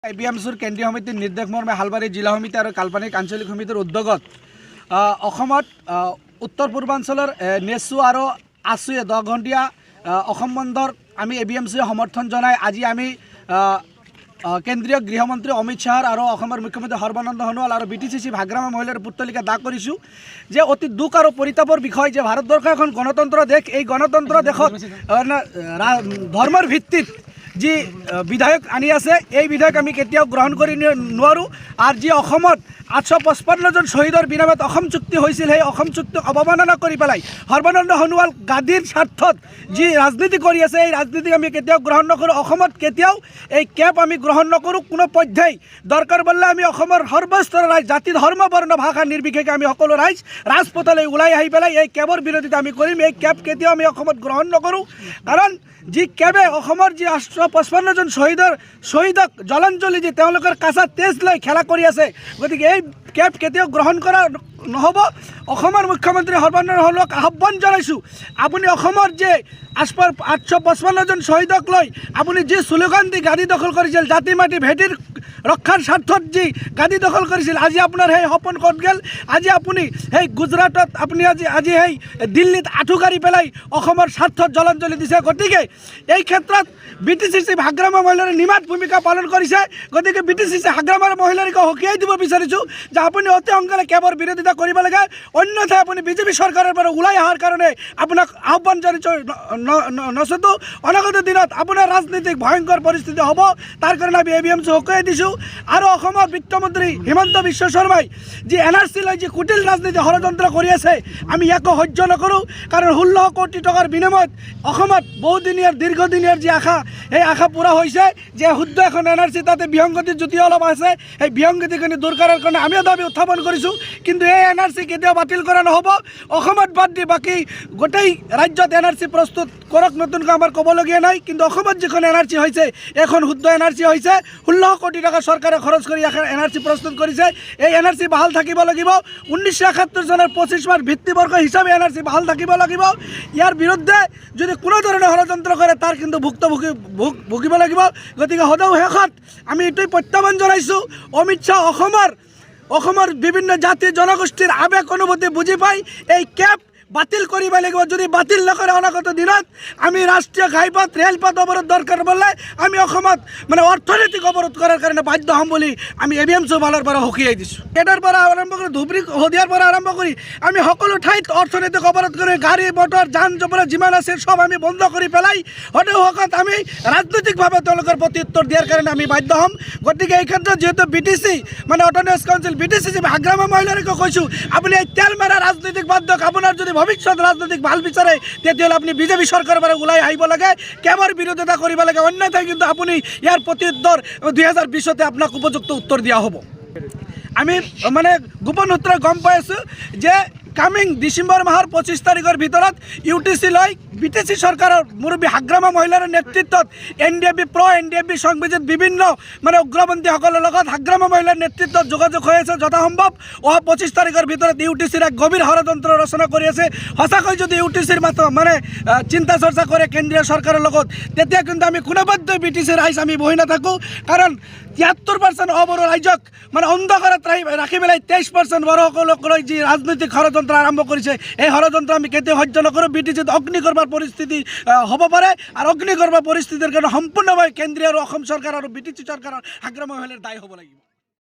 ABMCৰ কেন্দ্ৰীয় সমিতিৰ নিৰ্দেশ মৰ্মে হালবাৰী জিলা সমিতি আৰু কাল্পনিক আঞ্চলিক সমিতিৰ উদ্যোগত উত্তৰ পূৰ্বাঞ্চলৰ নেচু আৰু আছুৱে 10 ঘণ্টীয়া অসম বন্ধৰ আমি ABMCয়ে সমৰ্থন জনাই আজি আমি কেন্দ্ৰীয় গৃহমন্ত্ৰী অমিত শ্বাহ আৰু অসমৰ মুখ্যমন্ত্ৰী সৰ্বানন্দ সোণোৱাল আৰু BTCC ভাগ্ৰামা মহিলাৰ পুতলিকা দাগ কৰিছোঁ যে অতি দুখ আৰু পৰিতাপৰ বিষয় যে ভাৰতবৰ্ষ এখন গণতন্ত্ৰ দেশ। এই গণতন্ত্ৰ দেশত ধৰ্মৰ ভিত্তিত যি বিধায়ক আনি আছে এই বিধায়ক আমি কেতিয়াও গ্ৰহণ কৰি নোৱাৰোঁ। আৰু যি অসমত 855 জন শহীদৰ বিনামত অসম চুক্তি হৈছিল সেই অসম চুক্তিক অৱমাননা কৰি পেলাই সৰ্বানন্দ সোণোৱাল গাদীৰ স্বাৰ্থত যি ৰাজনীতি কৰি আছে এই ৰাজনীতিক আমি কেতিয়াও গ্ৰহণ নকৰোঁ। অসমত কেতিয়াও এই কেপ আমি গ্ৰহণ নকৰোঁ কোনো পৰ্যায়। দৰকাৰ পৰলে আমি অসমৰ সৰ্বস্তৰৰ ৰাইজ জাতি ধৰ্ম বৰ্ণ ভাষা নিৰ্বিশেষে আমি সকলো ৰাইজ ৰাজপথলৈ ওলাই আহি পেলাই এই কেবৰ বিৰোধিতা আমি কৰিম। এই কেব কেতিয়াও আমি অসমত গ্ৰহণ নকৰোঁ, কাৰণ যি কেবে অসমৰ যি 855 জন শহীদক জলাঞ্জলি দি তেওঁলোকৰ কাছা তেজ লৈ খেলা কৰি আছে, গতিকে এই কেব কেতিয়াও গ্ৰহণ কৰা নহ'ব। অসমৰ মুখ্যমন্ত্ৰী সৰ্বানন্দ সোণোৱালক আহ্বান জনাইছোঁ, আপুনি অসমৰ যে 855 জন শহীদক লৈ আপুনি যি শ্লোগান দি গাদী দখল কৰিছিল, জাতি মাটি ভেটিৰ ৰক্ষাৰ স্বাৰ্থত যি গাদী দখল কৰিছিল, আজি আপোনাৰ সেই সপোন ক'ত গ'ল? আজি আপুনি সেই গুজৰাটত আপুনি আজি সেই দিল্লীত আঁঠু কাঢ়ি পেলাই অসমৰ স্বাৰ্থত জলাঞ্জলি দিছে। গতিকে এই ক্ষেত্ৰত BTCC ভাগ্ৰামা মহিলাৰে নিমাত ভূমিকা পালন কৰিছে। গতিকে BTCC ভাগ্ৰামাৰ মহিলাৰীক সকীয়াই দিব বিচাৰিছোঁ যে আপুনি অতি সোনকালে কেবৰ বিৰোধিতা কৰিব লাগে, অন্যথাই আপুনি BJP চৰকাৰৰ পৰা ওলাই অহাৰ কাৰণে আপোনাক আহ্বান জনাইছোঁ। নচেতো অনাগত দিনত আপোনাৰ ৰাজনীতিক ভয়ংকৰ পৰিস্থিতি হ'ব, তাৰ কাৰণে আমি ABMC সকীয়াই দিছোঁ। আৰু অসমৰ বিত্তমন্ত্ৰী হিমন্ত বিশ্ব শৰ্মাই যি NRC লৈ যি কুটিল ৰাজনীতি ষড়যন্ত্ৰ কৰি আছে আমি একো সহ্য নকৰোঁ, কাৰণ 16 কোটি টকাৰ বিনিময়ত অসমত বহুদিনীয়া দীৰ্ঘদিনীয়া যি আশা এই আশা পূৰা হৈছে যে শুদ্ধ এখন NRC তাতে বিসংগতি জুতি অলপ আছে, সেই বিসংগতিখিনি দূৰ কৰাৰ কাৰণে আমিও দাবী উত্থাপন কৰিছোঁ। কিন্তু এই NRC কেতিয়াও বাতিল কৰা নহ'ব। অসমত বাদ দি বাকী গোটেই ৰাজ্যত NRC প্ৰস্তুত কৰক, নতুনকৈ আমাৰ ক'বলগীয়া নাই। কিন্তু অসমত যিখন NRC হৈছে এখন শুদ্ধ NRC হৈছে। 16 কোটি টকা চৰকাৰে খৰচ কৰি NRC প্ৰস্তুত কৰিছে। এই NRC বাহাল থাকিব লাগিব। 1971 চনৰ 25 মাৰ্চ ভিত্তিবৰ্ষ হিচাপে NRC বাহাল থাকিব লাগিব। ইয়াৰ বিৰুদ্ধে যদি কোনো ধৰণে ষড়যন্ত্ৰ কৰে তাৰ কিন্তু ভুগিব লাগিব। গতিকে সদৌ শেষত আমি এইটোৱে প্ৰত্যাহ্বান জনাইছোঁ, অমিত শ্বাহ অসমৰ বিভিন্ন জাতি জনগোষ্ঠীৰ আৱেগ অনুভূতি বুজি পাই এই কেব বাতিল কৰিব লাগিব। যদি বাতিল নকৰে অনাগত দিনত আমি ৰাষ্ট্ৰীয় ঘাইপথ ৰেলপথ অৱৰোধ দৰকাৰ পৰলে আমি অসমত অৰ্থনৈতিক অৱৰোধ কৰাৰ কাৰণে বাধ্য হ'ম বুলি আমি ABMC ফালৰ পৰা সকীয়াই দিছোঁ। এটাৰ পৰা আৰম্ভ কৰি ধুবুৰী শদিয়াৰ পৰা আৰম্ভ কৰি আমি সকলো ঠাইত অৰ্থনৈতিক অৱৰোধ কৰি গাড়ী মটৰ যান জপৰা যিমান আছে চব আমি বন্ধ কৰি পেলাই সদৌ শেষত আমি ৰাজনৈতিকভাৱে তেওঁলোকৰ প্ৰতি উত্তৰ দিয়াৰ কাৰণে আমি বাধ্য হ'ম। গতিকে এই ক্ষেত্ৰত যিহেতু BTC অট'নমাছ কাউন্সিল BTCC ভাগ্ৰামা মহিলাৰীকো কৈছোঁ, আপুনি এই তেল মাৰা ৰাজনৈতিক বাদ দিয়ক। আপোনাৰ যদি ভৱিষ্যত ৰাজনৈতিক ভাল বিচাৰে তেতিয়াহ'লে আপুনি BJP চৰকাৰৰ পৰা ওলাই আহিব লাগে, কেবৰ বিৰোধিতা কৰিব লাগে, অন্যথাই কিন্তু আপুনি ইয়াৰ প্ৰতি উত্তৰ 2020 আপোনাক উপযুক্ত উত্তৰ দিয়া হ'ব। আমি গোপন সূত্ৰে গম পাই আছোঁ যে কামিং ডিচেম্বৰ মাহৰ 25 তাৰিখৰ ভিতৰত UTC লৈ BTC চৰকাৰৰ মুৰব্বী ভাগ্ৰামা মহিলাৰ নেতৃত্বত NDFB NDFB সংবিধিত বিভিন্ন উগ্ৰপন্থীসকলৰ লগত ভাগ্ৰামা মহিলাৰ নেতৃত্বত যোগাযোগ হৈ আছে। যথাসম্ভৱ 25 তাৰিখৰ ভিতৰত UTCৰ এক গভীৰ ষড়যন্ত্ৰ ৰচনা কৰি আছে। সঁচাকৈ যদি UTCৰ চিন্তা চৰ্চা কৰে কেন্দ্ৰীয় চৰকাৰৰ লগত, তেতিয়া কিন্তু আমি কোনোপধ্যেই BTC ৰাইজ আমি বহি নাথাকোঁ, কাৰণ 73% অবড়ো ৰাইজক অন্ধকাৰত ৰাখি পেলাই 23% বড়োসকলক লৈ যি ৰাজনৈতিক ষড়যন্ত্ৰ আৰম্ভ কৰিছে এই ষড়যন্ত্ৰ আমি কেতিয়াও সহ্য নকৰোঁ। BTCত অগ্নিগৰ্ভৰ পৰিস্থিতি হ'ব পাৰে, আৰু অগ্নিগৰ্ভৰ পৰিস্থিতিৰ কাৰণে সম্পূৰ্ণভাৱে কেন্দ্ৰীয় আৰু অসম চৰকাৰ আৰু BTC চৰকাৰৰ ভাগ্ৰামা মহিলাৰ দায়ী হ'ব লাগিব।